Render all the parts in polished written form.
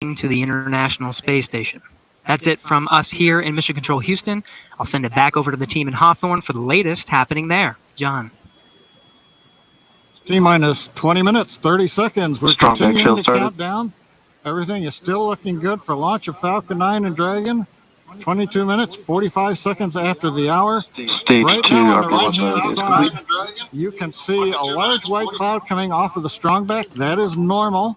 to the International Space Station. That's it from us here in Mission Control Houston. I'll send it back over to the team in Hawthorne for the latest happening there. John. T-minus 20 minutes, 30 seconds. We're continuing to count down. Everything is still looking good for launch of Falcon 9 and Dragon. 22 minutes, 45 seconds after the hour. Right now on the right-hand side, you can see a large white cloud coming off of the strongback. That is normal.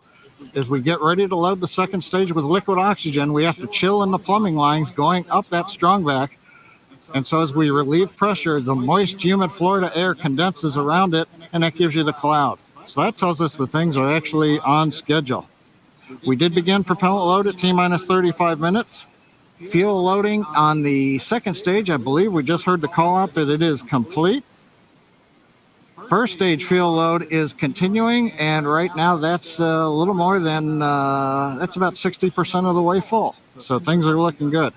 As we get ready to load the second stage with liquid oxygen, we have to chill in the plumbing lines going up that strongback. And so as we relieve pressure, the moist, humid Florida air condenses around it, and that gives you the cloud. So that tells us that things are actually on schedule. We did begin propellant load at T-minus 35 minutes. Fuel loading on the second stage, I believe we just heard the call out that it is complete. First stage fuel load is continuing, and right now that's a little more than, that's about 60% of the way full. So things are looking good.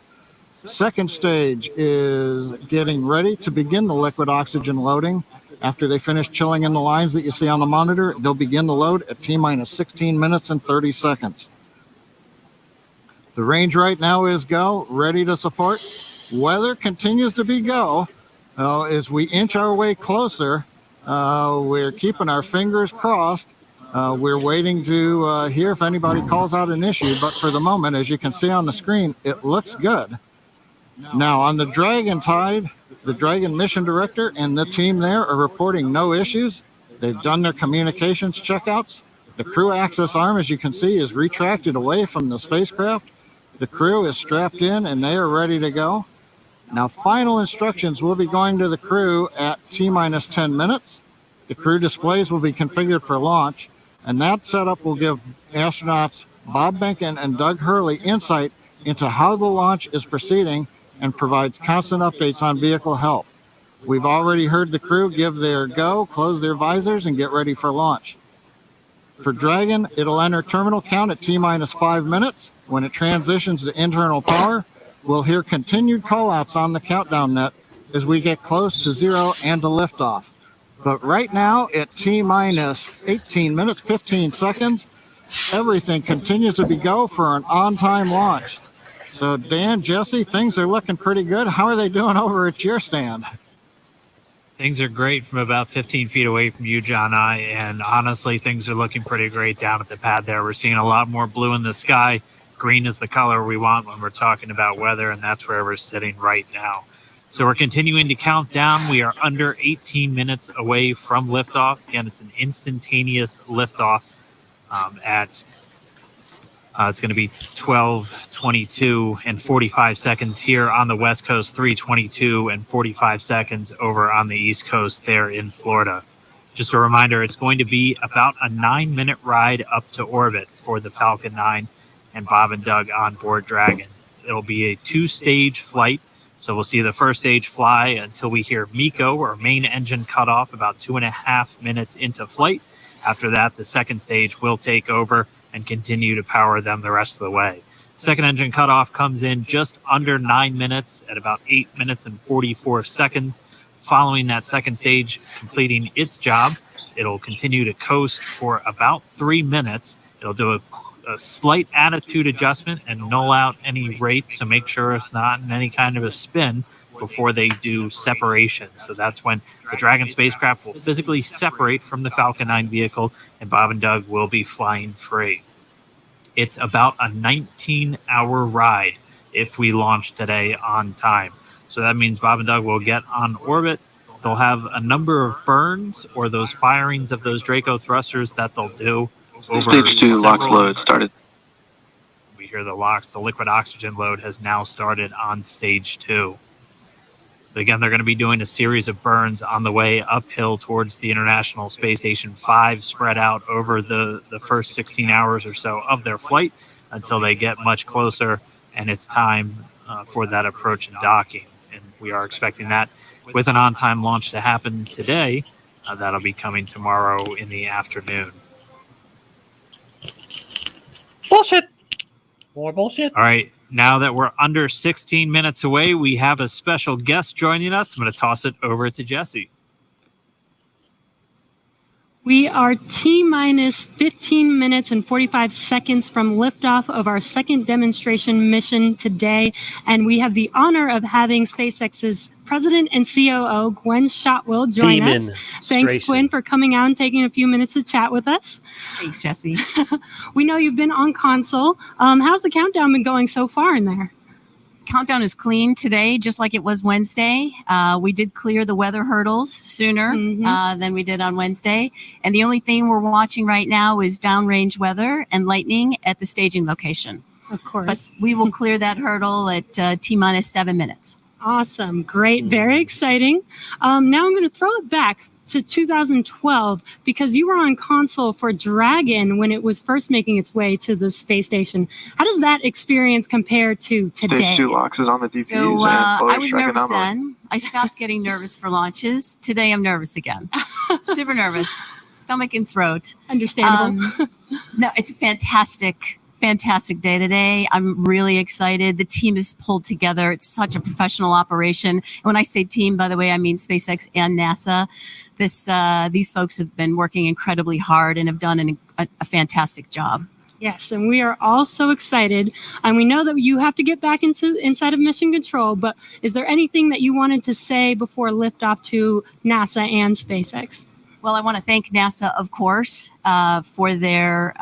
Second stage is getting ready to begin the liquid oxygen loading. After they finish chilling in the lines that you see on the monitor, they'll begin the load at T-minus 16 minutes and 30 seconds. The range right now is go, ready to support. Weather continues to be go. As we inch our way closer, we're keeping our fingers crossed. We're waiting to hear if anybody calls out an issue, but for the moment, as you can see on the screen, it looks good. Now, on the Dragon side, the Dragon mission director and the team there are reporting no issues. They've done their communications checkouts. The crew access arm, as you can see, is retracted away from the spacecraft. The crew is strapped in and they are ready to go. Now, final instructions will be going to the crew at T-minus 10 minutes. The crew displays will be configured for launch, and that setup will give astronauts Bob Behnken and Doug Hurley insight into how the launch is proceeding and provides constant updates on vehicle health. We've already heard the crew give their go, close their visors, and get ready for launch. For Dragon, it'll enter terminal count at T-minus 5 minutes. When it transitions to internal power, we'll hear continued callouts on the countdown net as we get close to zero and to liftoff. But right now, at T-minus 18 minutes, 15 seconds, everything continues to be go for an on-time launch. So, Dan, Jesse, things are looking pretty good. How are they doing over at your stand? Things are great from about 15 feet away from you, John. And honestly, things are looking pretty great down at the pad there. We're seeing a lot more blue in the sky. Green is the color we want when we're talking about weather, and that's where we're sitting right now. So we're continuing to count down. We are under 18 minutes away from liftoff. Again, it's an instantaneous liftoff it's going to be 12:22 and 45 seconds here on the West Coast, 3:22 and 45 seconds over on the East Coast there in Florida. Just a reminder, it's going to be about a 9-minute ride up to orbit for the Falcon 9 and Bob and Doug on board Dragon. It'll be a 2-stage flight, so we'll see the first stage fly until we hear MECO, or main engine cutoff, about 2.5 minutes into flight. After that, the second stage will take over and continue to power them the rest of the way. Second engine cutoff comes in just under 9 minutes at about 8 minutes and 44 seconds. Following that second stage completing its job, it'll continue to coast for about 3 minutes. It'll do a slight attitude adjustment and null out any rate, so make sure it's not in any kind of a spin before they do separation. So that's when the Dragon spacecraft will physically separate from the Falcon 9 vehicle, and Bob and Doug will be flying free. It's about a 19-hour ride if we launch today on time. So that means Bob and Doug will get on orbit. They'll have a number of burns or those firings of those Draco thrusters that they'll do over Stage 2 lock load started. We hear the locks. The liquid oxygen load has now started on stage 2. Again, they're going to be doing a series of burns on the way uphill towards the International Space Station 5, spread out over the first 16 hours or so of their flight until they get much closer, and it's time for that approach and docking. And we are expecting that with an on-time launch to happen today. That'll be coming tomorrow in the afternoon. Bullshit. More bullshit. All right. Now that we're under 16 minutes away, we have a special guest joining us. I'm going to toss it over to Jesse. We are T-minus 15 minutes and 45 seconds from liftoff of our second demonstration mission today, and we have the honor of having SpaceX's President and COO, Gwen Shotwell, join us. Thanks, Gwen, for coming out and taking a few minutes to chat with us. Thanks, Jesse. We know you've been on console. How's the countdown been going so far in there? Countdown is clean today, just like it was Wednesday. We did clear the weather hurdles sooner than we did on Wednesday. And the only thing we're watching right now is downrange weather and lightning at the staging location. Of course. But we will clear that hurdle at T-minus 7 minutes. Awesome. Great. Very exciting. Now I'm going to throw it back to 2012 because you were on console for Dragon when it was first making its way to the space station. How does that experience compare to today? Stage 2 locks is on the DPs. So I was nervous then. I stopped getting nervous for launches. Today I'm nervous again. Super nervous. Stomach and throat. Understandable. No, it's a fantastic day today. I'm really excited. The team is pulled together. It's such a professional operation. And when I say team, by the way, I mean SpaceX and NASA. These folks have been working incredibly hard and have done a fantastic job. Yes, and we are all so excited. And we know that you have to get back inside of Mission Control, but is there anything that you wanted to say before liftoff to NASA and SpaceX? Well, I want to thank NASA, of course, for their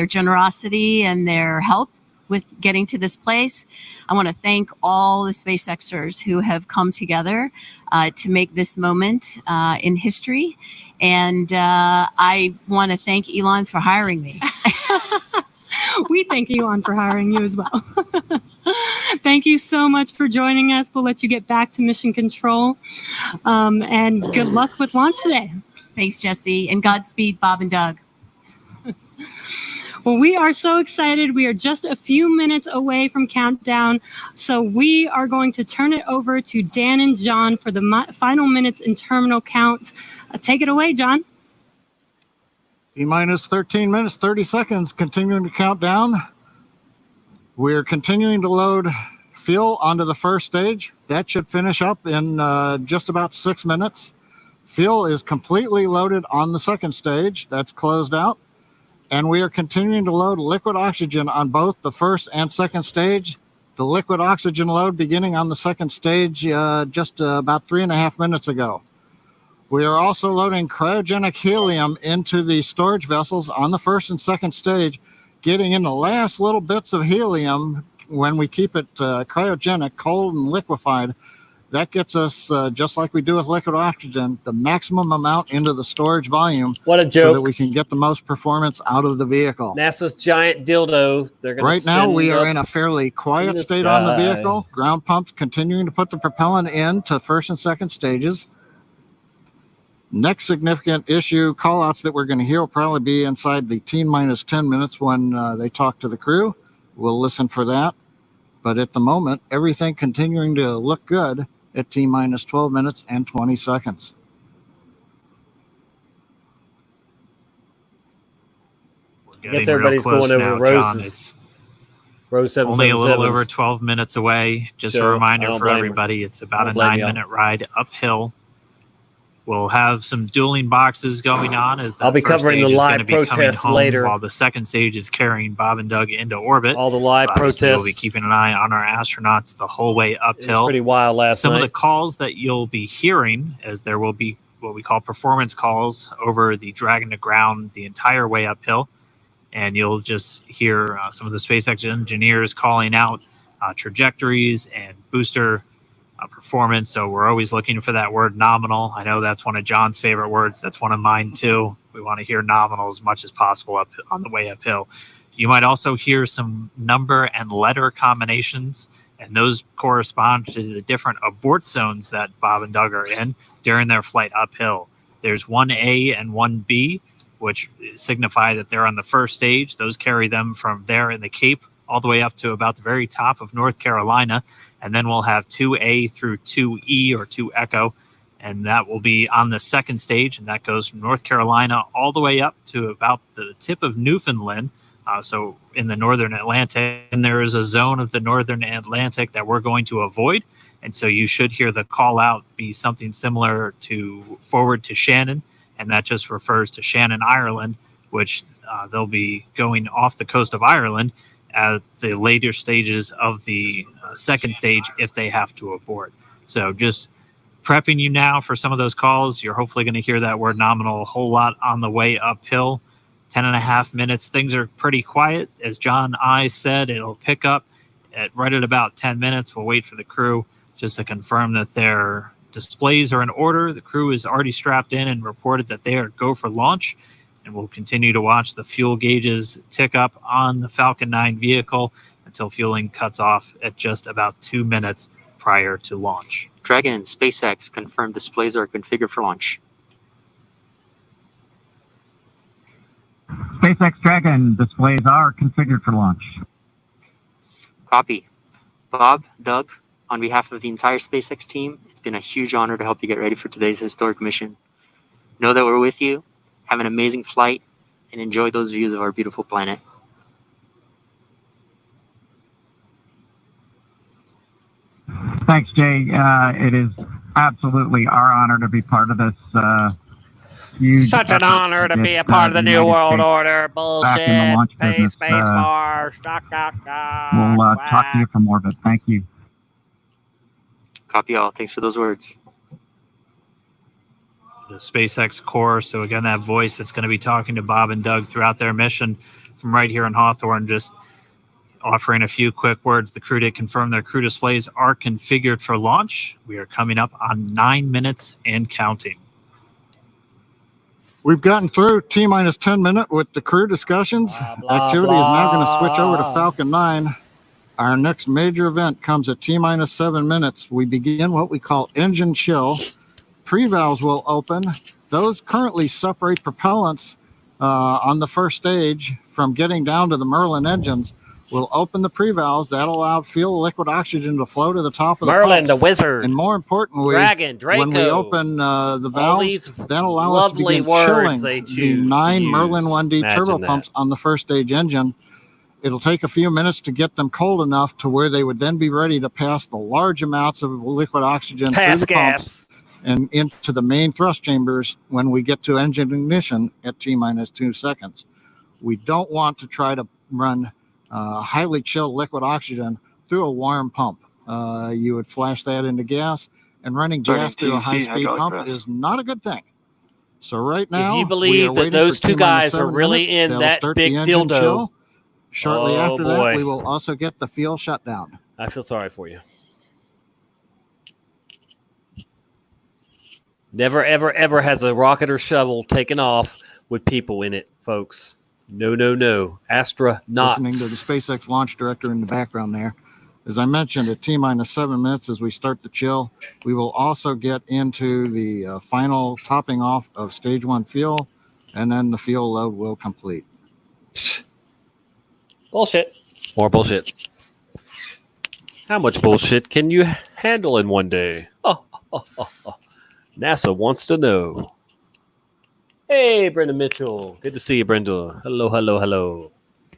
generosity and their help with getting to this place. I want to thank all the SpaceXers who have come together to make this moment in history. And I want to thank Elon for hiring me. We thank Elon for hiring you as well. Thank you so much for joining us. We'll let you get back to Mission Control. And good luck with launch today. Thanks, Jesse, and Godspeed, Bob and Doug. Well, we are so excited. We are just a few minutes away from countdown, so we are going to turn it over to Dan and John for the final minutes in terminal count. Take it away, John. T-minus 13 minutes, 30 seconds, continuing to count down. We're continuing to load fuel onto the first stage. That should finish up in just about 6 minutes. Fuel is completely loaded on the second stage. That's closed out. And we are continuing to load liquid oxygen on both the first and second stage. The liquid oxygen load beginning on the second stage just about 3.5 minutes ago. We are also loading cryogenic helium into the storage vessels on the first and second stage, getting in the last little bits of helium when we keep it cryogenic, cold and liquefied. That gets us, just like we do with liquid oxygen, the maximum amount into the storage volume. What a joke. So that we can get the most performance out of the vehicle. NASA's giant dildo. They're going right now, we are in a fairly quiet state on the vehicle. Ground pumps continuing to put the propellant in to first and second stages. Next significant issue callouts that we're going to hear will probably be inside the T-minus 10 minutes when they talk to the crew. We'll listen for that. But at the moment, everything continuing to look good at T-minus 12 minutes and 20 seconds. I guess everybody's going over Rose's. It's Rose only a little over 12 minutes away. Just a reminder for everybody, it's about a 9-minute ride uphill. We'll have some dueling boxes going on as the I'll be first covering stage the is live going to be coming protests home later. while the second stage is carrying Bob and Doug into orbit. All the live Obviously, protests. We'll be keeping an eye on our astronauts the whole way It was uphill. pretty wild last Some night. of the calls that you'll be hearing, as there will be what we call performance calls over the Dragon to ground the entire way uphill. And you'll just hear some of the SpaceX engineers calling out trajectories and booster performance. So we're always looking for that word nominal. I know that's one of John's favorite words. That's one of mine too. We want to hear nominal as much as possible up on the way uphill. You might also hear some number and letter combinations, and those correspond to the different abort zones that Bob and Doug are in during their flight uphill. There's 1A and 1B, which signify that they're on the first stage. Those carry them from there in the Cape all the way up to about the very top of North Carolina. And then we'll have 2A through 2E or 2 Echo, and that will be on the second stage. And that goes from North Carolina all the way up to about the tip of Newfoundland. So in the Northern Atlantic, and there is a zone of the Northern Atlantic that we're going to avoid. And so you should hear the call out be something similar to forward to Shannon and that just refers to Shannon, Ireland, which they'll be going off the coast of Ireland at the later stages of the second stage if they have to abort. So just prepping you now for some of those calls. You're hopefully going to hear that word nominal a whole lot on the way uphill. 10.5 minutes. Things are pretty quiet. As John I said, it'll pick up right at about 10 minutes. We'll wait for the crew just to confirm that their displays are in order. The crew is already strapped in and reported that they are go for launch. And we'll continue to watch the fuel gauges tick up on the Falcon 9 vehicle until fueling cuts off at just about 2 minutes prior to launch. Dragon, SpaceX confirmed displays are configured for launch. SpaceX Dragon displays are configured for launch. Copy. Bob, Doug, on behalf of the entire SpaceX team, it's been a huge honor to help you get ready for today's historic mission. Know that we're with you. Have an amazing flight and enjoy those views of our beautiful planet. Thanks, Jay. It is absolutely our honor to be part of this huge Such an effort honor to get, be a part of the New United World States Order. back in the launch Bullshit. business. Space Force. We'll talk to you from orbit. Thank you. Copy all. Thanks for those words. The SpaceX core. So again, that voice that's going to be talking to Bob and Doug throughout their mission from right here in Hawthorne, just offering a few quick words. The crew did confirm their crew displays are configured for launch. We are coming up on 9 minutes and counting. We've gotten through T-minus 10 minute with the crew discussions. Activity is now going to switch over to Falcon 9. Our next major event comes at T-minus 7 minutes. We begin what we call engine chill. Pre-valves will open. Those currently separate propellants on the first stage from getting down to the Merlin engines. We'll open the pre-valves. That'll allow fuel liquid oxygen to flow to the top of the Merlin, pumps. the wizard. And more importantly, Dragon, Draco. when we open the valves, that'll allow us to begin chilling the 9 Merlin 1D turbopumps on the first stage engine. It'll take a few minutes to get them cold enough to where they would then be ready to pass the large amounts of liquid oxygen through the pumps and into the main thrust chambers when we get to engine ignition at T-minus 2 seconds. We don't want to try to run highly chilled liquid oxygen through a warm pump. You would flash that into gas, and running gas through a high-speed pump is not a good thing. So right now, if you believe that those two guys are really in that big dildo. Chill. Shortly after that, we will also get the fuel shutdown. I feel sorry for you. Never, ever, ever has a rocket or shovel taken off with people in it, folks. No, no, no. Astronauts. Listening to the SpaceX launch director in the background there. As I mentioned, at T-minus 7 minutes as we start the chill, we will also get into the final topping off of stage 1 fuel, and then the fuel load will complete. Bullshit. More bullshit. How much bullshit can you handle in one day? NASA wants to know. Hey, Brenda Mitchell. Good to see you, Brenda. Hello, hello, hello.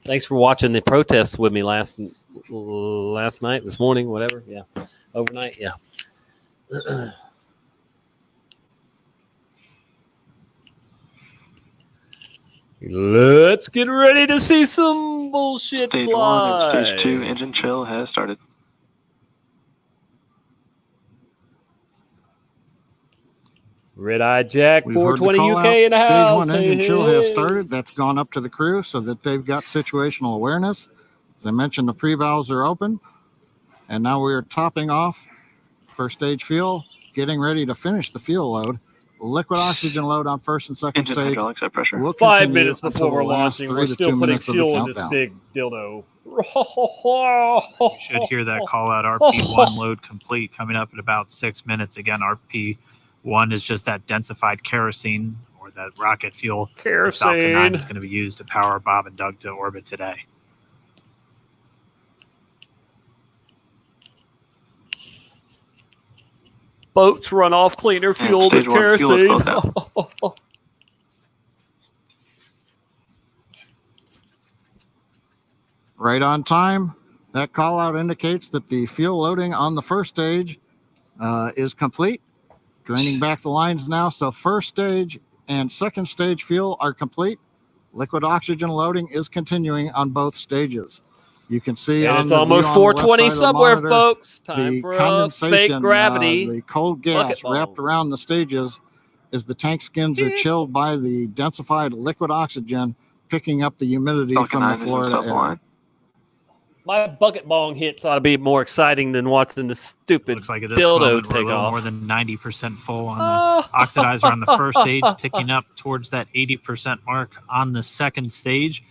Thanks for watching the protests with me last night, this morning, whatever. Yeah. Overnight, yeah. Let's get ready to see some bullshit Stage fly. 1 and Stage 2 engine chill has started. Red Eye Jack, We've 420 heard the call UK out. in the Stage house. 1 engine Hey, chill hey. has started. That's gone up to the crew so that they've got situational awareness. As I mentioned, the pre-valves are open. And now we are topping off first stage fuel, getting ready to finish the fuel load. Liquid oxygen load on first and second Engine stage. hydraulics at pressure. Will 5 continue minutes until before the we're last launching, 3 we're to still 2 putting minutes of the fuel in this countdown. big dildo. You should hear that call out RP1 load complete coming up at about 6 minutes. Again, RP1 is just that densified kerosene or that rocket fuel. that Falcon 9 is going to be used to power Bob and Doug to orbit today. Boats run off cleaner fuel than stage 1 fuel is kerosene. both out. Right on time. That call out indicates that the fuel loading on the first stage is complete. Draining back the lines now. So first stage and second stage fuel are complete. Liquid oxygen loading is continuing on both stages. You can see And on it's the almost view on the left 420 side of the somewhere, monitor, folks. Time the for a condensation, fake gravity. the cold gas bucket ball. wrapped around the stages as the tank skins are chilled by the densified liquid oxygen, picking up the humidity Falcon from the 9 is Florida himself air. line. My bucket bong hits ought to be more exciting than watching the stupid Looks like at this dildo moment we're a take little off. more than 90% full on the oxidizer on the first stage, ticking up towards that 80% mark on the second stage.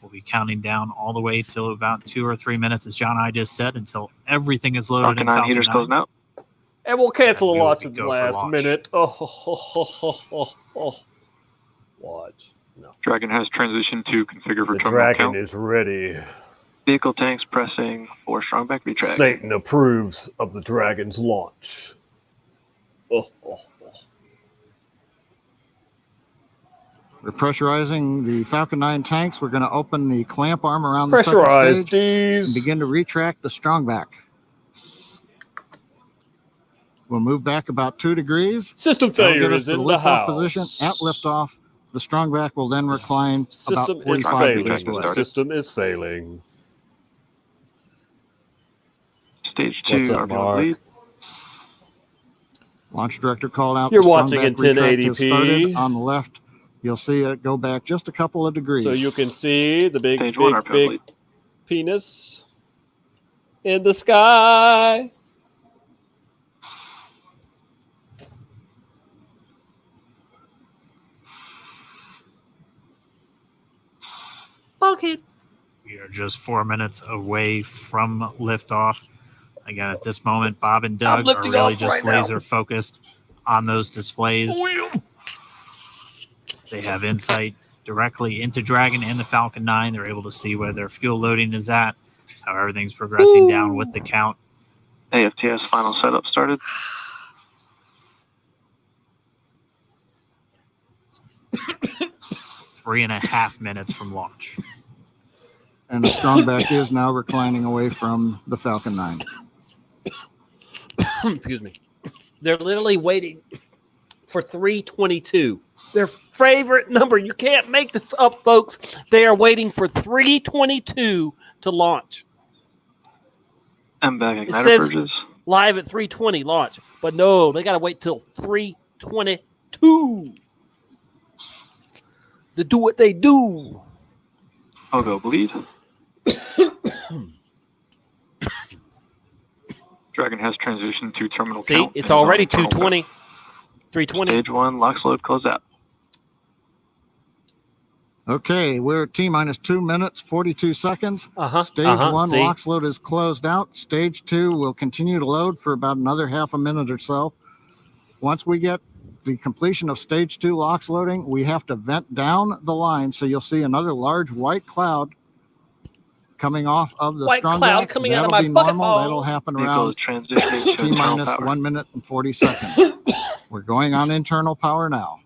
We'll be counting down all the way till about 2 or 3 minutes, as John and I just said, until everything is loaded Falcon in 9 Falcon heaters 9. closing out. And we'll cancel the And we will launch be at the go for last launch. minute. Oh. Watch. No. Dragon has transitioned to configure for The terminal dragon count. is ready. Vehicle tanks pressing for strong back retract. Satan approves of the dragon's launch. Oh. We're pressurizing the Falcon 9 tanks. We're going to open the clamp arm around the second Pressurize stage these. and begin to retract the strongback. We'll move back about 2 degrees. System That'll failure get us is to in the liftoff house. position. At liftoff, the strongback will then recline System about is 45 failing. degrees Started. away. System is failing. Stage What's 2 up, RPM Mark? lead. Launch director called out. You're the watching strongback in retract has 1080p. started. On the left, you'll see it go back just a couple of degrees. So you can see the big, Stage 1 RPM big lead. penis in the sky. Bucket. We are just 4 minutes away from liftoff. Again, at this moment, Bob and Doug are lifting really off just right now. laser focused on those displays. They have insight directly into Dragon and the Falcon 9. They're able to see where their fuel loading is at, how everything's progressing down with the count. AFTS final setup started. Three and a half minutes from launch. And the strongback is now reclining away from the Falcon 9. Excuse me. They're literally waiting for 322. Their favorite number. You can't make this up, folks. They are waiting for 322 to launch. MBAG It igniter says purges. live at 320 launch. But no, they got to wait till 322 to do what they do. Pogo bleed. Dragon has transitioned to terminal See, count. it's and already internal 220. back. 320. Stage 1 locks load closed out. Okay, we're at T-minus 2 minutes, 42 seconds. Stage 1 see? LOX load is closed out. Stage 2 will continue to load for about another half a minute or so. Once we get the completion of Stage 2 LOX loading, we have to vent down the line. So you'll see another large white cloud coming off of the White strong cloud back. coming out of That'll my be bucket normal. ball. That'll happen Vehicle around is transitioning to internal T-minus power. 1 minute and 40 seconds. We're going on internal power now.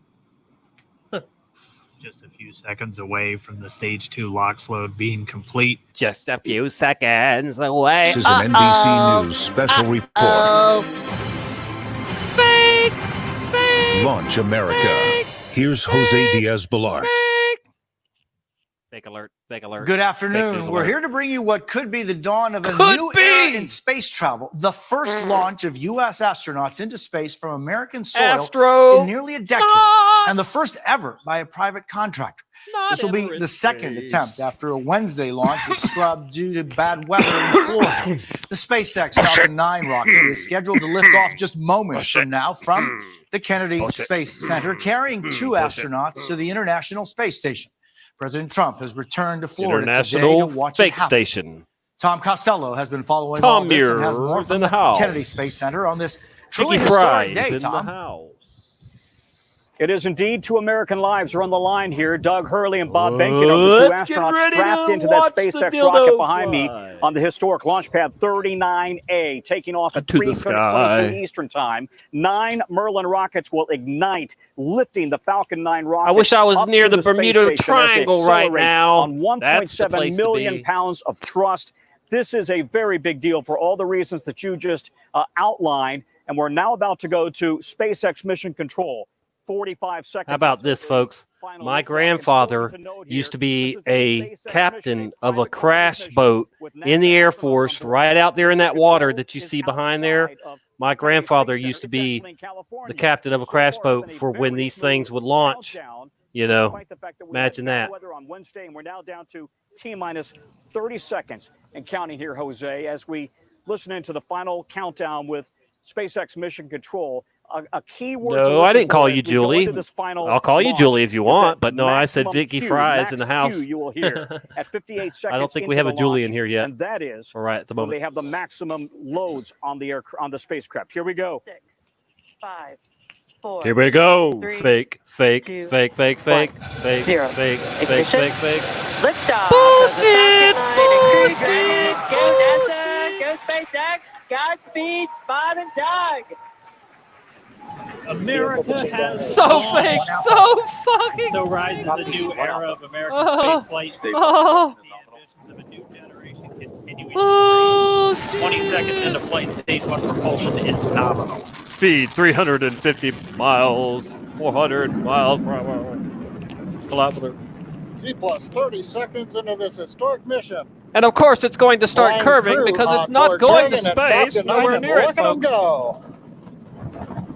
Just a few seconds away from the Stage 2 LOX load being complete. Just a few seconds away. This is an NBC News special report. Fake! Launch America. Here's Jose Diaz-Balart. Fake alert. Fake alert. Good Fake afternoon. news We're alert. here to bring you what could be the dawn of a Could new be. era in space travel. The first launch of U.S. astronauts into space from American soil Astro. in nearly a decade, and the first ever by a private contractor. This will be the second attempt after a Wednesday launch was scrubbed due to bad weather in Florida. The SpaceX Falcon 9 rocket is scheduled to lift off just moments from now from the Kennedy Space Center, carrying 2 astronauts to the International Space Station. President Trump has returned to Florida today to International watch it Fake happen. Station. Tom Costello has been following Tom all this and has Muir more is from in the the house. Kennedy Space Center on this truly Mickey historic Fries day, in the Tom. house. It is indeed. 2 American lives are on the line here. Doug Hurley and Bob Behnken are the 2 Let's get astronauts ready strapped to into that watch the SpaceX dildo rocket behind me fly. on the historic launch pad 39A, taking off at To the 3:22 sky. Eastern Time. 9 Merlin rockets will ignite, lifting the Falcon 9 rocket. I wish I was up near to the the space Bermuda station as they Triangle right accelerate now. on That's the 1.7 place to million be. pounds of thrust. This is a very big deal for all the reasons that you just outlined. And we're now about to go to SpaceX Mission Control. 45 seconds. How about this, folks? My grandfather used to be a captain of a crash boat in the Air Force right out there in that water that you see behind there. My grandfather used to be the captain of a crash boat for when these things would launch. You know, imagine that. On Wednesday, and we're now down to T-minus 30 seconds and counting here, Jose, as we listen into the final countdown with SpaceX Mission Control. A key word. No, I didn't call you Julie. I'll call you Julie if you want, but no, I said Vicky Fry's in the house. You will hear at 58 seconds. I don't think we have a Julie in here yet. And that is right at the moment. They have the maximum loads on the spacecraft. Here we go. 6, 5, 4. Here we go. 3, fake, 2, fake. 0. Fake. Liftoff. Bullshit. Go NASA. Go SpaceX. Godspeed, Bob and Doug. America has so fake, so fucking. So rises the new era of American spaceflight. Oh. The ambitions of a new generation continuing. Oh, 20 seconds into flight, stage 1 propulsion is nominal. Speed 350 miles, 400 miles per hour. Kilometer. T plus 30 seconds into this historic mission. And of course, it's going to start Flying curving crew because on it's not board going to Dragon and space. Falcon Nowhere 9, near it, look at 'em folks. go.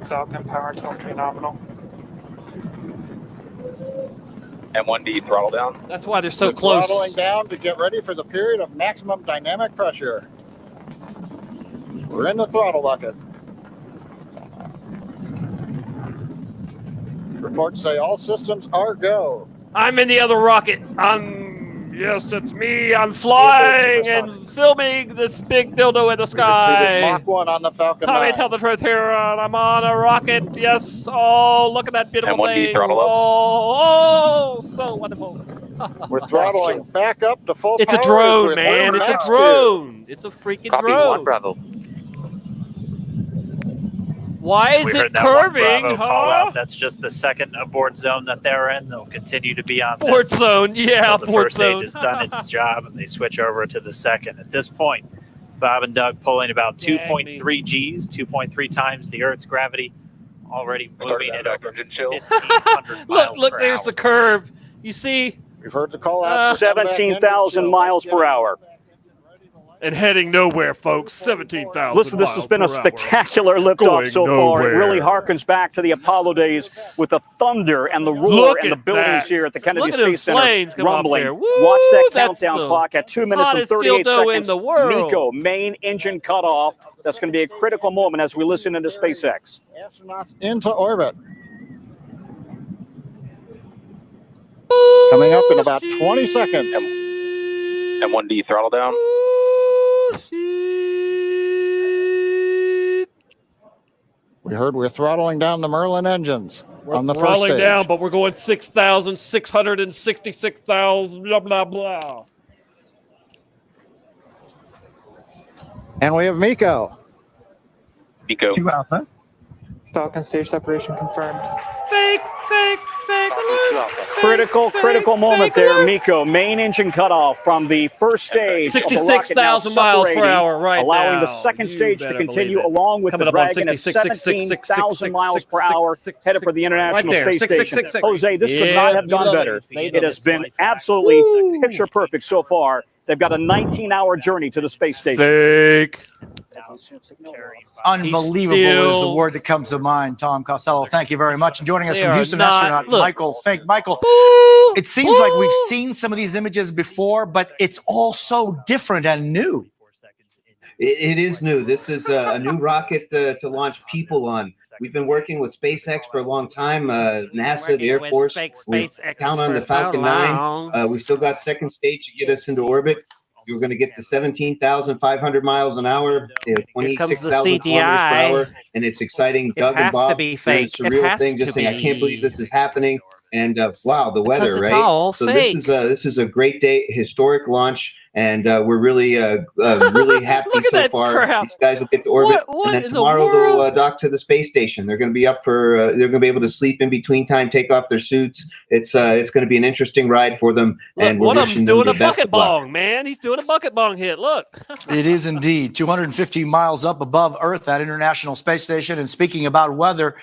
Falcon power telemetry nominal. M1D throttle down. That's why they're so We're close. throttling down to get ready for the period of maximum dynamic pressure. We're in the throttle bucket. Reports say all systems are go. I'm in the other rocket. Yes, it's me. I'm flying and filming this big dildo in the sky. Mach 1 on the Falcon 9. Tommy, tell the truth here. I'm on a rocket. Yes. Oh, look at that beautiful M1D thing. throttle up. Oh, so wonderful. We're throttling back up to full It's a powers drone, with man. It's a max drone. It's a freaking Copy drone. 1 Bravo. Why is We it heard that 1 curving? Bravo call Huh? out. That's just the second abort zone that they're in. They'll continue to be on Port this zone. Yeah, until the port first zone. stage has done its job and they switch over to the second. At this point, Bob and Doug pulling about 2.3 Gs, 2.3 times the Earth's gravity, already moving at over 1,500 miles Look, per there's hour. the curve. You see? We've heard the call out. 17,000 miles per hour. And heading nowhere, folks. 17,000. Listen, this has been a spectacular liftoff so far. It really harkens back to the Apollo days with the thunder and the roar Look and the at buildings that. here at the Kennedy Look at them Space Center flames come up rumbling. there. Watch Woo, that that's countdown the clock at 2 minutes and hottest 38 dildo in seconds. the world. Nico, main engine cutoff. That's going to be a critical moment as we listen into SpaceX. Astronauts into orbit. Coming up in about 20 seconds. M1D throttle down. We heard we're throttling down the Merlin engines on the first throttling stage. down, but we're going 6,666,000, blah, blah, blah. And we have Miko. Miko. 2 Alpha. Falcon stage separation confirmed. Fake. Critical moment there, Miko. Main engine cutoff from the first stage of the rocket, now 66,000 miles per separating, hour right allowing now. the second You stage to better continue believe it. along with Coming the up on Dragon at 17,000 miles per hour, headed for the International Right there. Space Station. Jose, this could Yeah, not have we gone love better. it. It has been absolutely picture perfect so far. They've got a 19-hour journey to the space station. Fake. Unbelievable is the word that comes to mind, Tom Costello. Thank you very much. And joining us They from are Houston not- astronaut look. Michael Fink. Michael, it seems like we've seen some of these images before, but it's all so different and new. It is new. This is a new rocket to launch people on. We've been working with SpaceX for a long time. NASA, the Air Force, we count on the Falcon 9. We still got second stage to get us into orbit. We're going to get to 17,500 miles an hour, 26,000 kilometers per hour, and it's exciting. Doug and Bob, it's a surreal thing. Just saying, I can't believe this is happening. And wow, the weather, right? So this is a great day, historic launch. and we're really really happy so far. Crap. These guys will get to orbit, What and then in tomorrow the world? they'll dock to the space station. They're going to be up for. They're going to be able to sleep in between time, take off their suits. It's going to be an interesting ride for them, and Look, one we're of them's wishing them doing the a best bucket of luck. bong, man. He's doing a bucket bong hit. Look. It is indeed 250 miles up above Earth, that International Space Station. And speaking about weather,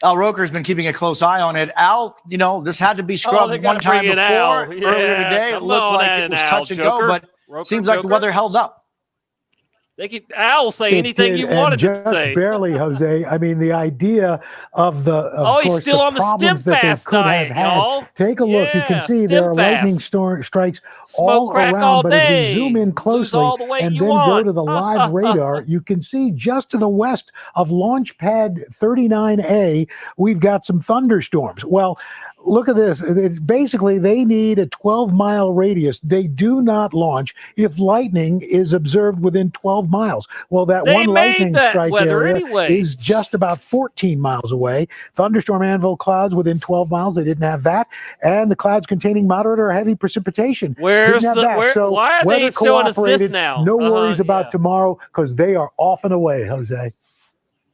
Al Roker's been keeping a close eye on it. Al, this had to be scrubbed they one gotta time bring in before. Al. Earlier Yeah, today, it come looked on like in, it was Al, touch and Joker. go, but Roker, seems like the Joker. weather held up. They could Al say It anything did, you and wanted just to say. barely, Jose. I mean, the idea of He's course, still the on the problems that they StemFast could diet, have had. y'all. Take a look. You can see there are lightning strikes all crack around. all But as day. we zoom in Lose closely all the weight and you then go want. to the live radar, you can see just to the west of Launch Pad 39A, we've got some thunderstorms. Well, look at this. It's basically, they need a 12-mile radius. They do not launch if lightning is observed within 12 miles. Well, that They one made lightning that strike weather area anyway. is just about 14 miles away. Thunderstorm anvil clouds within 12 miles. They didn't have that. And the clouds containing moderate or heavy precipitation. Where's didn't have that. So why are weather they showing us this cooperated. now? No worries about tomorrow because they are off and away, Jose.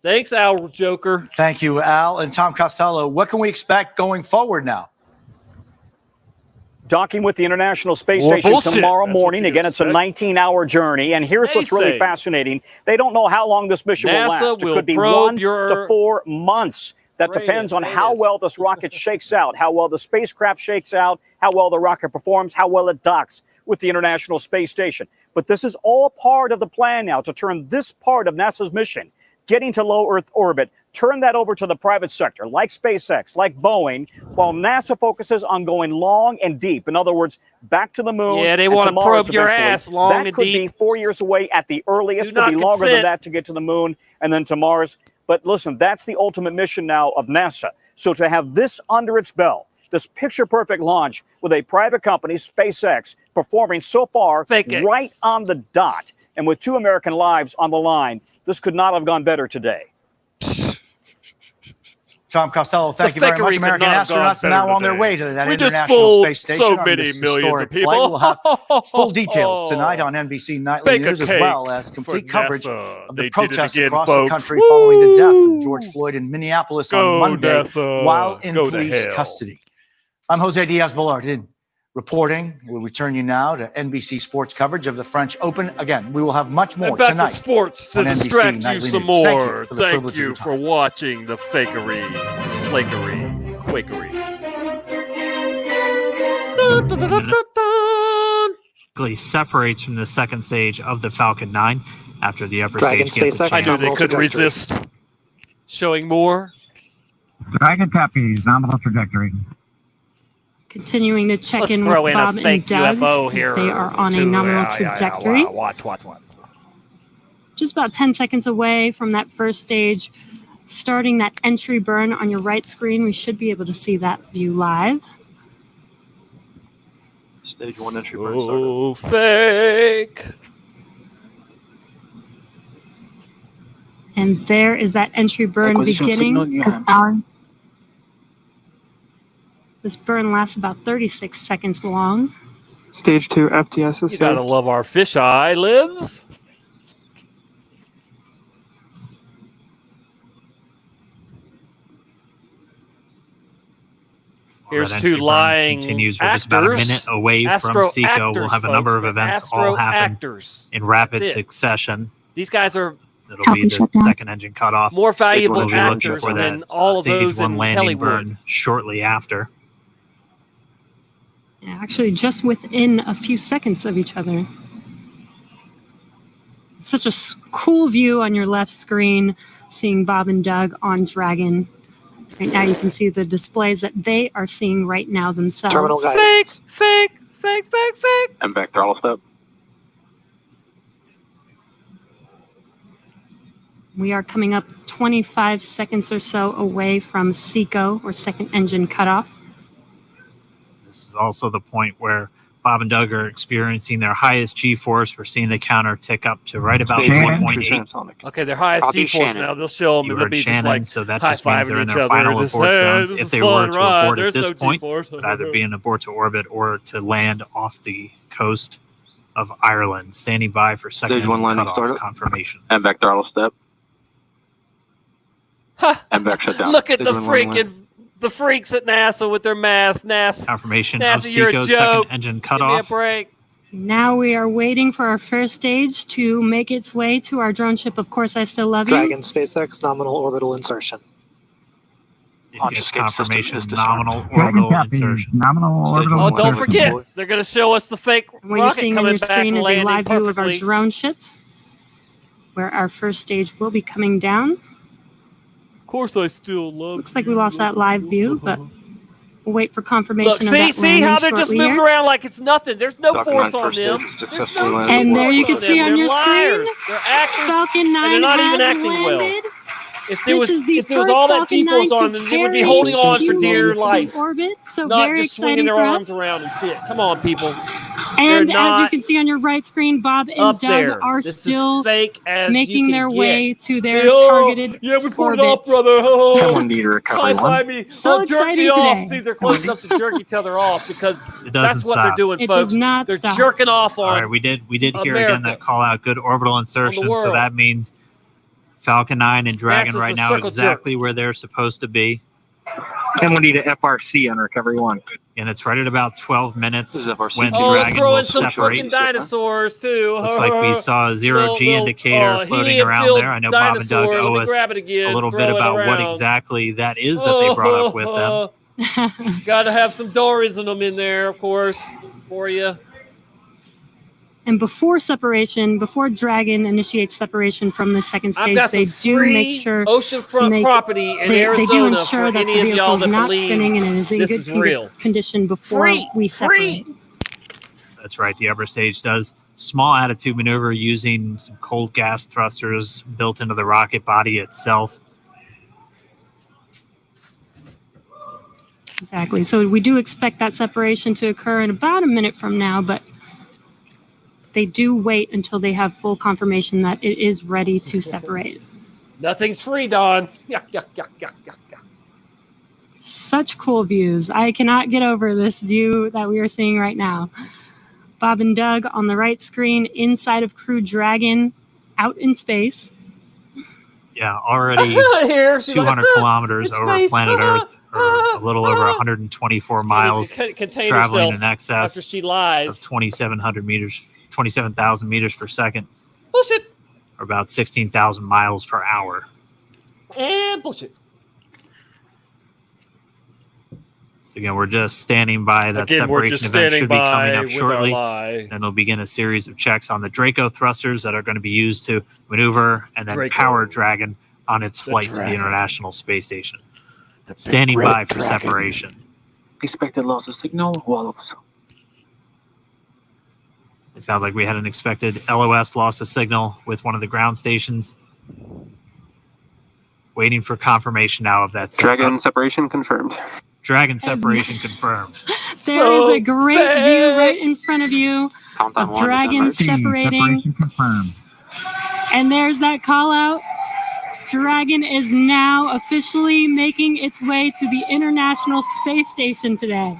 Thanks, Al Joker. Thank you, Al. And Tom Costello, what can we expect going forward now? Docking with the International Space More Station bullshit. tomorrow That's morning. what you Again, it's a expect. 19-hour journey. And here's what's really NASAY. fascinating. They don't know how long this mission will NASA last. It will could be probe 1 your to 4 months. That Radius, depends on how well this rocket shakes out, how well the spacecraft shakes out, how well the rocket performs, how well it docks with the International Space Station. But this is all part of the plan now to turn this part of NASA's mission, getting to low Earth orbit, turn that over to the private sector, like SpaceX, like Boeing, while NASA focuses on going long and deep. In other words, back to the moon. Yeah, they and want to Mars probe your eventually. ass long that and could deep. be 4 years away at the earliest. Do Could be not longer than consent. that to get to the moon and then to Mars. But listen, that's the ultimate mission now of NASA. So to have this under its belt, this picture-perfect launch with a private company, SpaceX, performing so far right on the dot, and with 2 American lives on the line, this could not have gone better today. Tom Costello, thank you very much. fakery could American not have gone astronauts better now on their today. way to that We just International fooled Space Station. so on many this millions historic of people. flight. We'll have full details tonight on NBC Nightly Bake a News, as cake well as complete for coverage NASA. of They the did it protests again, across folks. the country following the death of George Floyd in Minneapolis Go, on Monday NASA. while in Go to police hell. custody. I'm Jose Diaz-Balart reporting. We'll return you now to NBC sports coverage of the French Open. Again, we will have much more And back tonight to sports to on NBC distract you Nightly some News. Thank more. you for the privilege of your time. watching the fakery, flakery, quakery. Basically separates from the second stage of the Falcon 9 after the upper Dragon stage gets a SpaceX chance. I knew they nominal couldn't trajectory. resist. Showing more. Dragon Tappies, nominal trajectory. Continuing to check Let's in throw with in a Bob and fake Doug. UFO as here. They are on a too. nominal Yeah, trajectory. Watch. Just about 10 seconds away from that first stage. Starting that entry burn on your right screen, we should be able to see that view live. Stage 1 entry burn Oh, fake. And there is that entry burn beginning. This burn lasts about 36 seconds long. Stage 2 FTS is You gotta love our fish eyelids. Here's That two entry burn lying continues. We're actors. just about a minute away from Seco. We'll have a number of events all happen actors. in rapid That's it. succession. These guys are It'll be the second engine cutoff. more valuable We'll be looking actors for than that all of stage those 1 in landing Hollywood. burn shortly after. Yeah, actually, just within a few seconds of each other. It's such a cool view on your left screen, seeing Bob and Doug on Dragon. Right now, you can see the displays that they are seeing right now themselves. Terminal guidance. Fake. And back throttle step. We are coming up 25 seconds or so away from SECO, or second engine cutoff. This is also the point where Bob and Doug are experiencing their highest G-force. We're seeing the counter tick up to right about Stage 1 4.8. transonic. Okay, their highest Copy, G-force Shannon. now. They'll show them You and they'll heard be just Shannon, like so that just means they're in high-fiving their each final other. Just, abort "Hey, zones. this If is they fun were to ride. abort at There's this no point, G-force." it would either be an abort to orbit or to land off the coast. of Ireland, standing by for second Stage 1 landing cutoff startup. confirmation. MVAC throttle step. MVAC shut down. Look at Stage the 1 landing land. the freaks at NASA with their masks. NASA, Confirmation of NASA, you're a Seco's joke. second engine Give me a cutoff. break. Now we are waiting for our first stage to make its way to our drone ship. Of course, I still love you. Dragon SpaceX nominal orbital insertion. Launch escape system confirmation is disarmed. nominal Dragon orbital copy. insertion. Nominal orbital Oh, don't insertion. forget, they're going to show us the fake What you're rocket seeing on coming your back screen is a landing live view of our perfectly. drone ship, where our first stage will be coming down. Of course, I still love. Looks like we lost that live view, but we'll wait for confirmation Look, of see that landing how they're just shortly moving here. around like it's nothing. There's no Falcon force 9 on first them. stage There's successfully no landed. And there you force can on see them. on your They're screen, liars. They're actors. Falcon 9 and they're not even has acting landed. well. If there This was is the if there was first all that Falcon 9 G-force to on them, they would be carry holding on for dear humans life, to orbit. So not very just swinging exciting their for arms us. around and shit. Come on, people. And They're as you not can see on your right screen, Bob and up Doug there. are This still is fake as making you their can way get. to their Say, oh, targeted yeah, we pulled it orbit. off, brother. Oh, M1 D to recovery high 1. five me. So Oh, jerk me exciting off. today. See, they're close enough to jerk each other off because It doesn't that's what they're stop. doing, It folks. does not They're stop. jerking off All on. right, we did hear America. again that call out. Good orbital insertion. So world. that means Falcon 9 and Dragon NASA's right a now circle exactly where they're supposed to be. M1 D to FRC on recovery 1. And it's right at about 12 minutes This is FRC. when Oh, Dragon throw will in some separate. freaking dinosaurs too. Looks like we saw a zero Little- G little, indicator floating helium around filled there. I know Bob and Doug dinosaur. owe Let me us grab it again, a little throw bit it about what around. exactly that is that they brought up with them. Got to have some dories in them in there, of course, for you. And before separation, before Dragon initiates separation from the second I've stage, got they some do free make sure oceanfront to make property in they Arizona do ensure for that any the of y'all vehicle is that not believe spinning and it is in this good is real. condition before Free, we separate. free. That's right. The upper stage does small attitude maneuver using some cold gas thrusters built into the rocket body itself. Exactly. So we do expect that separation to occur in about a minute from now, but they do wait until they have full confirmation that it is ready to separate. Nothing's free, Don. Yuck, yuck, yuck, yuck, yuck, yuck. Such cool views. I cannot get over this view that we are seeing right now. Bob and Doug on the right screen inside of Crew Dragon out in space. Yeah, already Here, she's 200 like, kilometers it's over space. planet Earth, or a little over 124 miles, Contain traveling herself in excess after she lies. of 2,700 meters, 27,000 meters per second, Bullshit. or about 16,000 miles per hour. And bullshit. Again, we're just standing by. That Again, we're separation just event standing should be coming by up with our shortly. lie. And they'll begin a series of checks on the Draco thrusters that are going to be used to maneuver and then Draco. power Dragon on its The flight to the Dragon. International Space Station. Standing by for separation. Expected loss of signal, wallows. It sounds like we had an expected LOS loss of signal with one of the ground stations. Waiting for confirmation now of that. Dragon separation confirmed. Dragon separation confirmed. There is a great view right in front of you Countdown of 1 is Dragon emerged. separating. Separation confirmed. And there's that call out. Dragon is now officially making its way to the International Space Station today.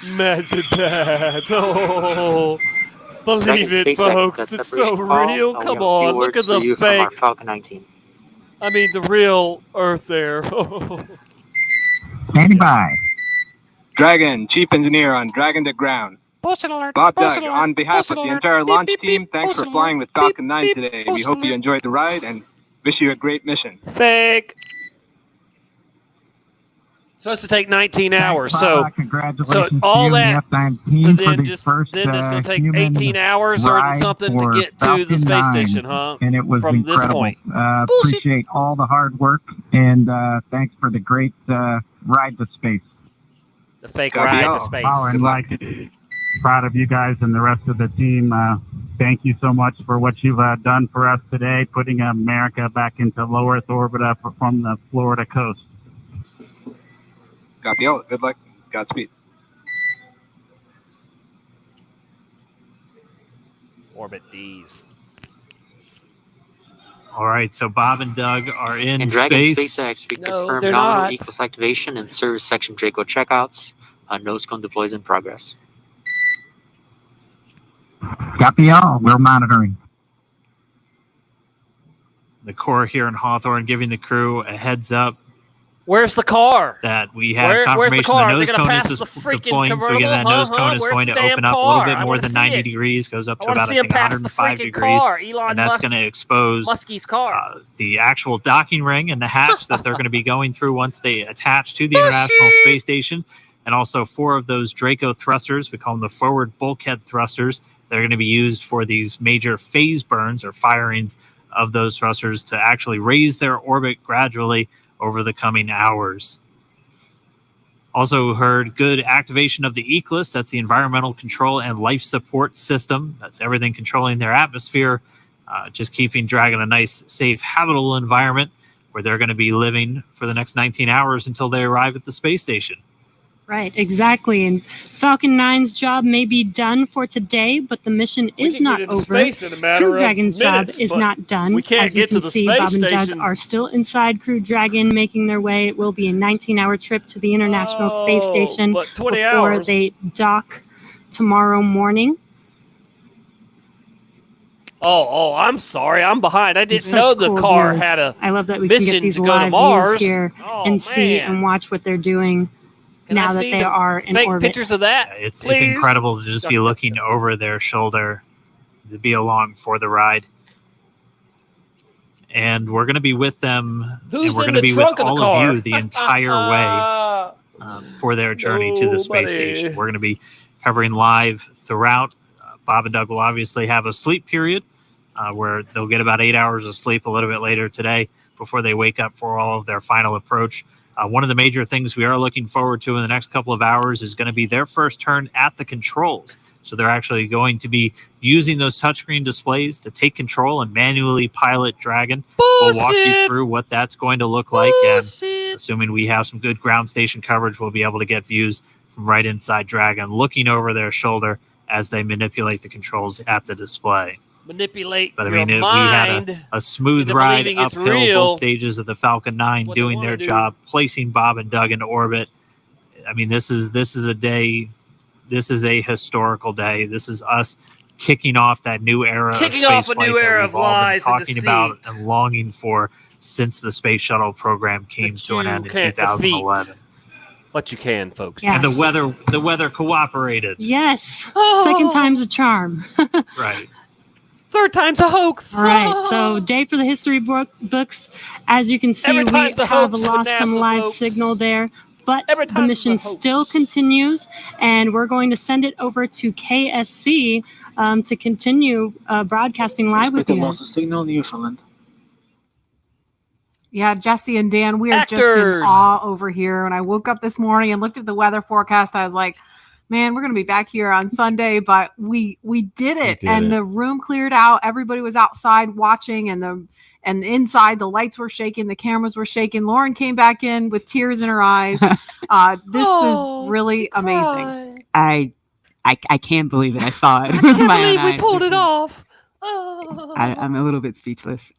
Imagine that. Oh, believe Dragon it, SpaceX, folks. that It's separation so call. real. We have Come a few on. Look words at for the you from our fake. Falcon 19. I mean, the real Earth there. Standing by. Dragon, Chief Engineer on Dragon to Ground. Bullshit alert. Bob bullshit Doug, alert, on behalf bullshit of the alert, entire beep, launch beep, team, beep, thanks for bullshit flying alert, with Falcon beep, 9 beep, today. We bullshit hope you alert. enjoyed the ride and wish you a great mission. Fake. Supposed to take 19 hours. So Congratulations all to you that. and the F9 So team for then the just first then it's going to take human 18 hours or ride something to for get to the Falcon space 9, station, huh? And it was From incredible. this point. Appreciate all the hard work and thanks for the great ride to space. The fake Copy ride all. to space. Oh, and like, proud of you guys and the rest of the team. Thank you so much for what you've done for us today, putting America back into low Earth orbit from the Florida coast. Copy all. Good luck. Godspeed. Orbit D's. All right, so Bob and Doug are in In Dragon space. SpaceX, we No, confirm they're nominal not. ECLS activation and service section Draco checkouts. Nose cone deploys in progress. Copy all. We're monitoring. The Corps here in Hawthorne giving the crew a heads up Where's the car? that we have Where's the confirmation car? the Are they nose gonna cone pass is the freaking deploying. So again, that convertible? nose cone is Where's going the to damn open up a little car? bit I more wanna than see 90 it. degrees, goes up I to wanna about see I him think pass the 105 freaking degrees, car. Elon and that's Musk- going to expose Muskie's car. the actual docking ring and the hatch that they're going to be going through once they attach to the International Space Station, and also 4 of those Draco thrusters. We call them the forward bulkhead thrusters. They're going to be used for these major phase burns or firings of those thrusters to actually raise their orbit gradually over the coming hours. Also heard good activation of the ECLIS. That's the Environmental Control and Life Support System. That's everything controlling their atmosphere, just keeping Dragon a nice, safe, habitable environment where they're going to be living for the next 19 hours until they arrive at the space station. Right, exactly. And Falcon 9's job may be done for today, but the mission is not over. space in a matter Crew of Dragon's minutes, job is but not done. we can't As you get to can the see, space Bob and Doug station. are still inside Crew Dragon, making their way. It will be a 19-hour trip to the International Space Station but 20 before hours. they dock tomorrow morning. Oh, I'm sorry. I'm behind. I didn't Such know the cool car views. had a I love that we can mission get these to go to live Mars. views here and see man. and watch what they're doing Can I now that see they the are in fake orbit. pictures of that? It's please? incredible to just be looking over their shoulder to be along for the ride. And we're going to be with them, Who's and we're in going to the be with trunk of the all car? of you the entire way for their journey to the space station. We're going to be covering live throughout. Bob and Doug will obviously have a sleep period where they'll get about 8 hours of sleep a little bit later today before they wake up for all of their final approach. One of the major things we are looking forward to in the next couple of hours is going to be their first turn at the controls. So they're actually going to be using those touchscreen displays to take control and manually pilot Dragon. We'll walk you through what that's going to look like. And assuming we have some good ground station coverage, we'll be able to get views from right inside Dragon, looking over their shoulder as they manipulate the controls at the display. Manipulate But I your mean, mind. we had a smooth into ride believing it's uphill real. both stages of the Falcon 9, What they doing wanna their do. job, placing Bob and Doug into orbit. I mean, this is a day. This is a historical day. This is us kicking off that new era Kicking of off space a new flight era that of we've all been lies and talking about deceit. and longing for since the space shuttle program came to an end in can't 2011. But you can, folks. And Yes. the weather cooperated. Yes, Oh. second time's a charm. Right. Third time's a hoax. All right, so day for the history books. As you can see, Every we time's a have hoax with lost some NASA, live folks. signal there, but Every the time's mission a hoax. still continues, and we're going to send it over to KSC to continue broadcasting live with Expected you loss guys. of signal, Newfoundland. Yeah, Jesse and Dan, we are just in Actors. awe over here. When I woke up this morning and looked at the weather forecast, I was like, man, we're going to be back here on Sunday, but we did it. The room cleared out. Everybody was outside watching, and inside the lights were shaking, the cameras were shaking. Lauren came back in with tears in her eyes. This is really amazing. I can't believe it. I saw it. I with can't my believe own we eyes. pulled This it is- off. I'm a little bit speechless.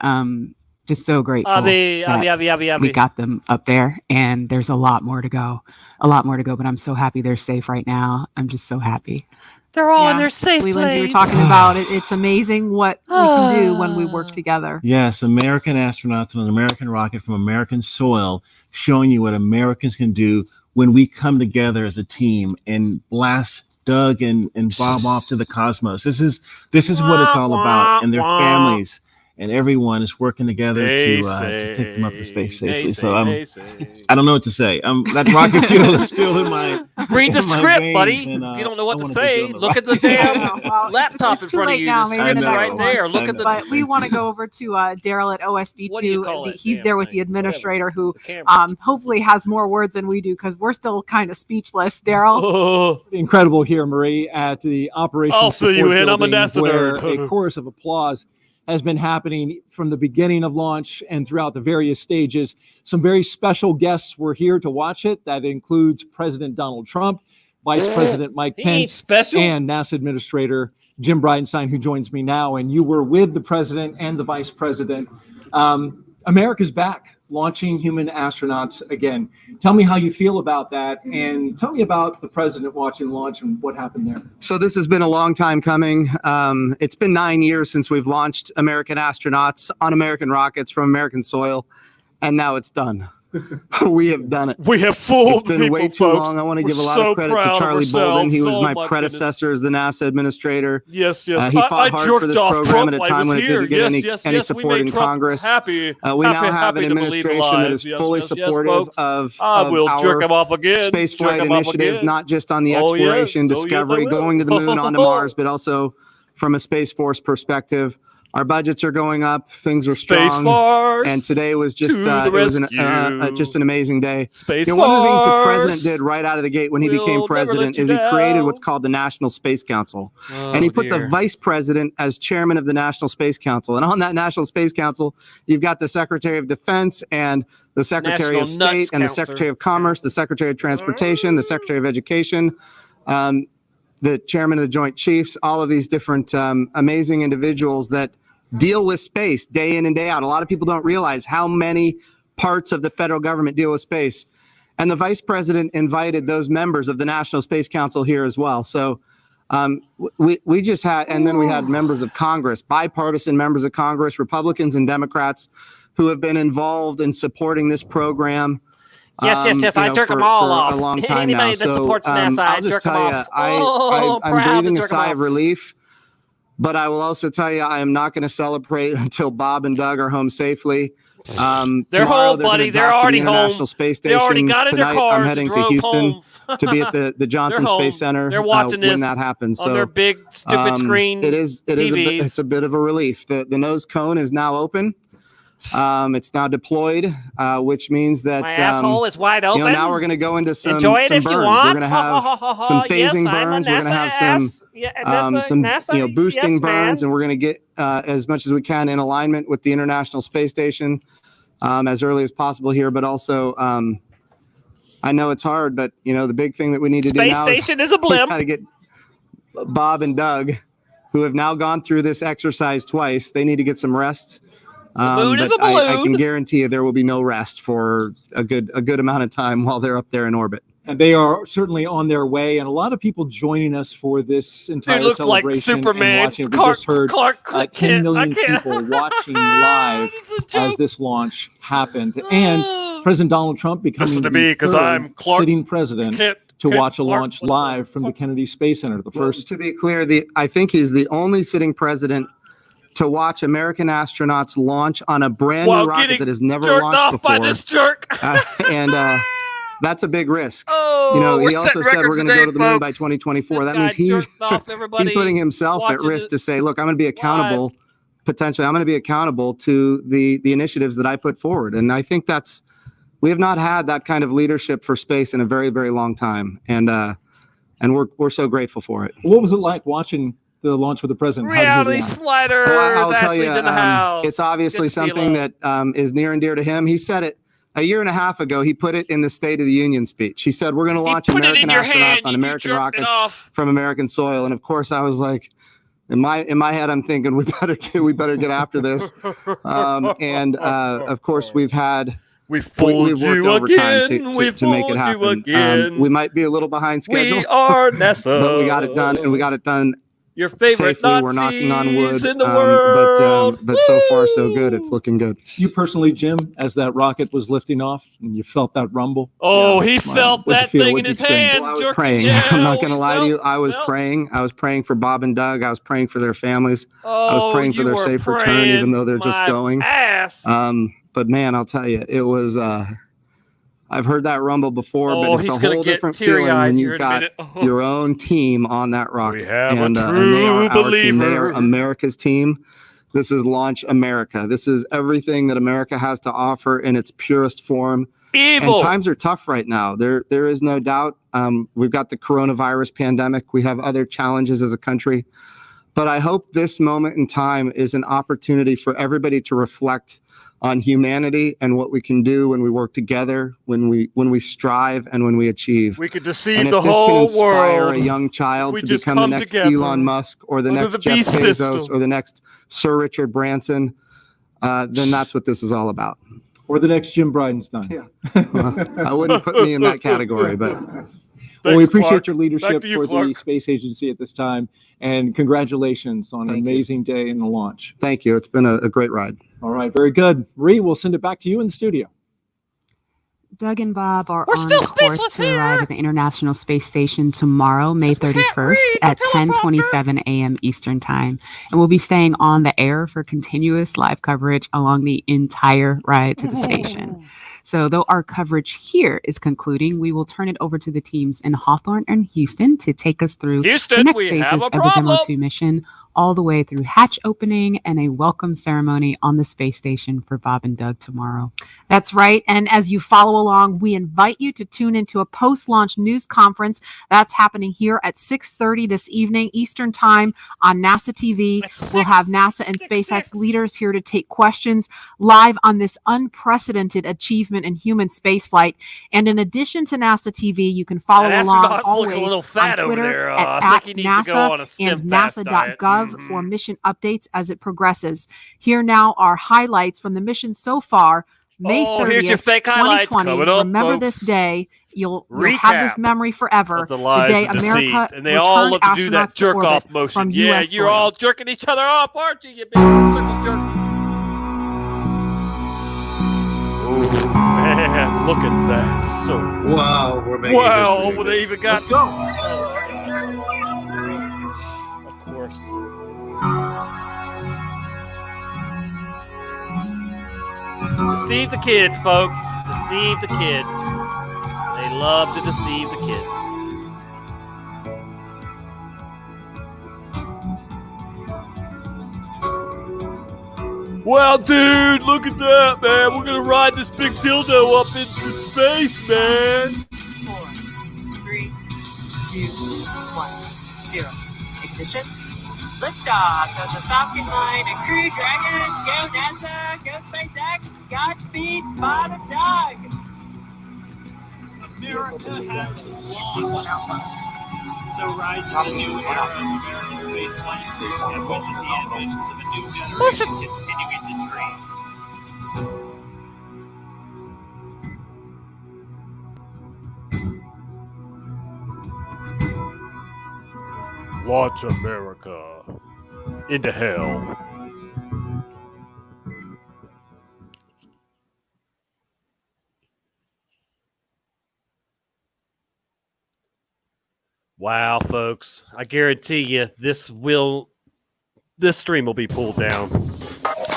Just so grateful Avi, that we got them up there, and there's a lot more to go. But I'm so happy they're safe right now. I'm just so happy. They're all in Yeah. their safe Leland, you were place. talking about it. It's amazing what we can do when we work together. Yes, American astronauts on an American rocket from American soil, showing you what Americans can do when we come together as a team and blast Doug and Bob off to the cosmos. This is what it's all about, and their families and everyone is working together to take them up to space safely. So I don't know what to say. That rocket fuel is still in my Read the in my script, veins, buddy. and, If you don't know I what to wanna say, be on the look at the rocket. damn Well, laptop in it's too front of late you. now. The Maybe script's the next right one. there. Look at the. But we want to go over to Daryl at What do you OSB2. call it? He's Damn there with thing. the administrator who camera. hopefully has more words than we do because we're still kind of speechless. Daryl? Incredible here, Marie, at the Operations I'll fill you Support in. I'm a Building, NASA where nerd. a chorus of applause has been happening from the beginning of launch and throughout the various stages. Some very special guests were here to watch it. That includes President Donald Trump, Vice President Mike He ain't Pence, special. and NASA Administrator Jim Bridenstine, who joins me now. And you were with the President and the Vice President. America's back. launching human astronauts again. Tell me how you feel about that, and tell me about the president watching launch and what happened there. So this has been a long time coming. It's been 9 years since we've launched American astronauts on American rockets from American soil, and now it's done. We have done it. We have fooled It's been people, way too folks. long. I want to We're give a lot so of credit proud to of Charlie Bolden. He was ourselves. my Oh, my predecessor as the NASA administrator. Yes, yes. He fought I hard jerked for this off program Trump at a while he time was when it here. didn't get Yes, any yes, we support made in Trump Congress. happy. We now have happy an to believe administration that lies. is fully Yes, supportive folks. of We'll jerk our him off again. space Jerk flight him off initiatives, again. not just on the Oh, yes. exploration, Oh, yes, I discovery, will. going to the moon, onto Mars, but also from a Space Force perspective. Our budgets are going up. Things are Space strong. Force And today was just to the it was rescue. just an amazing day. Space One of the things the president Force did right out of the gate when he will became never president let you is he created down. what's called the National Space Council. Oh, And he put dear. the vice president as chairman of the National Space Council. And on that National Space Council, you've got the Secretary of Defense and the Secretary of National State Nuts and the Counselor. Secretary of Commerce, the Secretary of Transportation, the Secretary of Education, the chairman of the Joint Chiefs, all of these different amazing individuals that deal with space day in and day out. A lot of people don't realize how many parts of the federal government deal with space. And the vice president invited those members of the National Space Council here as well. So we just had, and then we had members of Congress, bipartisan members of Congress, Republicans and Democrats, who have been involved in supporting this program. Yes. I jerk them all off. A long time Anybody now. that So supports NASA, I I'll just jerk them tell you, off. I'm Proud to breathing a jerk 'em sigh off. of relief. But I will also tell you, I am not going to celebrate until Bob and Doug are home safely. They're Tomorrow, home, they're buddy. gonna They're dock to already the home. International Space They already Station. got in their Tonight, cars I'm and heading to drove Houston home. to be at the Johnson They're home. Space Center They're watching when this that happens. on So their big stupid screen. It's a TVs. bit of a relief. The nose cone is now open. It's now deployed, which means that My asshole is wide open. now we're going to go into some Enjoy it some if burns. you want. We're going to have some Yes, phasing I'm a burns. We're going to have NASA some NASA, boosting yes, burns, man. and we're going to get as much as we can in alignment with the International Space Station as early as possible here. But also, I know it's hard, but the big thing that we need to do Space now station is a blimp. We got to get Bob and Doug, who have now gone through this exercise twice. They need to get some rest. moon is But a I balloon. can guarantee you there will be no rest for a good amount of time while they're up there in orbit. And they are certainly on their way, and a lot of people joining us for this entire Dude looks like celebration and Superman. watching. We Clark, just heard Clark, 10 million I can't. people watching live as this launch happened, and President Donald Trump becoming Listen to the me, 'cause third I'm Clark sitting president Kent- to Kent watch a Clark. launch live from the Kennedy Space Center. The first. To be clear, I think he's the only sitting president to watch American astronauts launch on a brand While new rocket getting that has never jerked launched off before. by this jerk. And that's a big risk. Oh, He we're also setting said we're records going to go today, to the moon by folks. 2024. That This means guy he's jerked off everybody he's putting himself at watching risk it to say, look, I'm going to be accountable. Potentially, I'm going to be accountable to the initiatives that I put forward. And I think we have not had that kind of leadership for space in a very, very long time. And we're so grateful for it. What was it like watching the launch with the president? How did he Reality react? sliders. I'll tell Ashley's you, in the house. it's obviously Good to see you, something love. that is near and dear to him. He said it a year and a half ago. He put it in the State of the Union speech. He said, we're going to launch put it in American your astronauts hand, on you American jerked it rockets off. from American soil. And of course, I was like, in my head, I'm thinking we better get after this. Of course, we've worked overtime again. to make it happen. We might be a little behind schedule. We are NASA. But we got it done, and we got it done Your favorite safely. Nazis We're knocking on wood, in the world. but so far so good. It's looking good. You personally, Jim, as that rocket was lifting off and you felt that rumble? Oh, Yeah. he felt What'd you that feel? thing What'd in you his experience? hand. Well, I was jerking- praying. Yeah, I'm not going to we lie to you. felt- I was felt- praying. I was praying for Bob and Doug. I was praying for their families. I was Oh, praying for you their were safe return, praying even though they're just my going. ass. But man, I'll tell you, it was. I've heard that rumble before, Oh, but it's he's a gonna whole get different feeling teary-eyed when here you've in a got minute. Oh. your own team on that rocket. have a and they true are our team. They are believer. America's team. This is Launch America. This is everything that America has to offer in its purest form. Evil. And times are tough right now. There is no doubt. We've got the coronavirus pandemic. We have other challenges as a country. But I hope this moment in time is an opportunity for everybody to reflect on humanity and what we can do when we work together, when we strive, and when we achieve. We could deceive And if the this can whole inspire world. a young if child we to just become the come next together Elon Musk or the under next the Jeff beast Bezos system. or the next Sir Richard Branson, then that's what this is all about. or the next Jim Bridenstine. Yeah. Well, I wouldn't put me in that category, but. Well, we appreciate Clark. your leadership Back to you, for Clark. the space agency at this time, and congratulations on an amazing day in the launch. Thank you. It's been a great ride. All right, very good. Ree, we'll send it back to you in the studio. Doug and Bob are on course to arrive at the International Space Station tomorrow, May 31st at 10:27 a.m. Eastern Time. And we'll be staying on the air for continuous live coverage along the entire ride to the station. So though our coverage here is concluding, we will turn it over to the teams in Hawthorne and Houston to take us through the next phases of the Demo 2 mission, all the way through hatch opening and a welcome ceremony on the space station for Bob and Doug tomorrow. That's right. And as you follow along, we invite you to tune into a post-launch news conference that's happening here at 6:30 this evening Eastern Time on NASA TV. We'll have NASA and SpaceX leaders here to take questions live on this unprecedented achievement in human spaceflight. And in addition to NASA TV, you can follow along always on Twitter at NASA and NASA.gov for mission updates as it progresses. Here now are highlights from the mission so far. May 30th, here's your fake highlights 2020. coming up, Remember folks. this day. You'll have this memory forever. The lies day and America deceit. And they all love to do that astronauts to jerk off orbit motion. from Yeah, US you're soil. all jerking each other off, aren't you, you big circle jerk? Oh, man, look at that. So Wow, we're making wow, history well, they even got. Let's go. Of course. Deceive the kids, folks. Deceive the kids. They love to deceive the kids. Well, dude, look at that, man. We're going to ride this big dildo up into space, man. 4, 3, 2, 1, 0. Ignition. Liftoff of the Falcon 9 and Crew Dragon. Go NASA. Go SpaceX. Godspeed, Bob and Doug. America has launched. So rise to the new era of American spaceflight and witness the ambitions of a new generation continuing the dream. Launch America into hell. Wow, folks. I guarantee you this stream will be pulled down.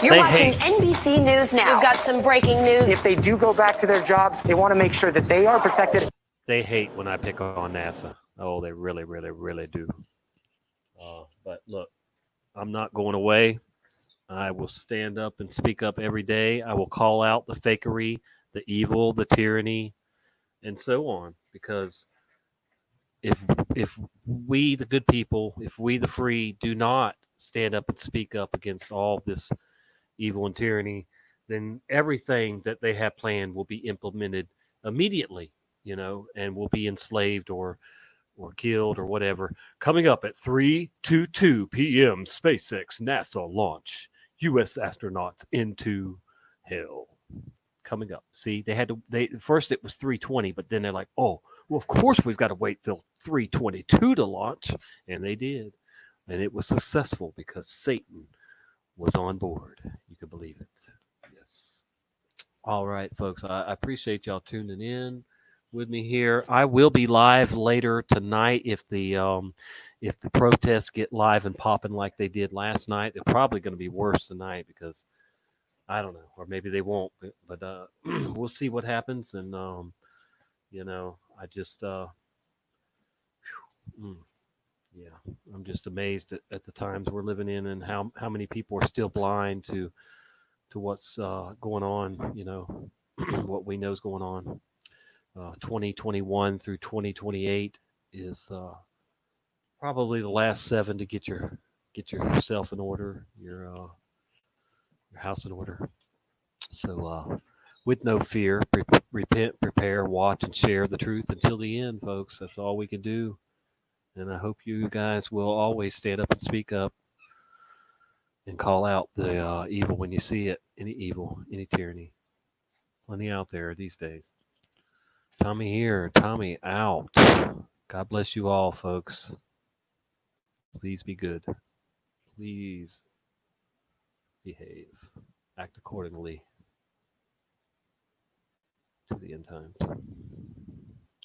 You're watching NBC News now. We've got some breaking news. If they do go back to their jobs, they want to make sure that they are protected. They hate when I pick on NASA. Oh, they really, really, really do. But look, I'm not going away. I will stand up and speak up every day. I will call out the fakery, the evil, the tyranny, and so on. Because if we, the good people, if we, the free, do not stand up and speak up against all this evil and tyranny, then everything that they have planned will be implemented immediately, and will be enslaved or killed or whatever. Coming up at 3:22 p.m. SpaceX NASA launch. U.S. astronauts into hell. Coming up. See, first it was 3:20, but then they're like, oh, well, of course we've got to wait till 3:22 to launch. And they did. And it was successful because Satan was on board. You can believe it. Yes. All right, folks. I appreciate y'all tuning in with me here. I will be live later tonight if the protests get live and popping like they did last night. They're probably going to be worse tonight because I don't know, or maybe they won't. But we'll see what happens. And I just I'm just amazed at the times we're living in and how many people are still blind to what's going on. What we know is going on. 2021 through 2028 is probably the last 7 to get yourself in order, your house in order. So with no fear, repent, prepare, watch, and share the truth until the end, folks. That's all we can do. And I hope you guys will always stand up and speak up and call out the evil when you see it, any evil, any tyranny. Plenty out there these days. Tommy here, Tommy out. God bless you all, folks. Please be good. Please behave. Act accordingly to the end times.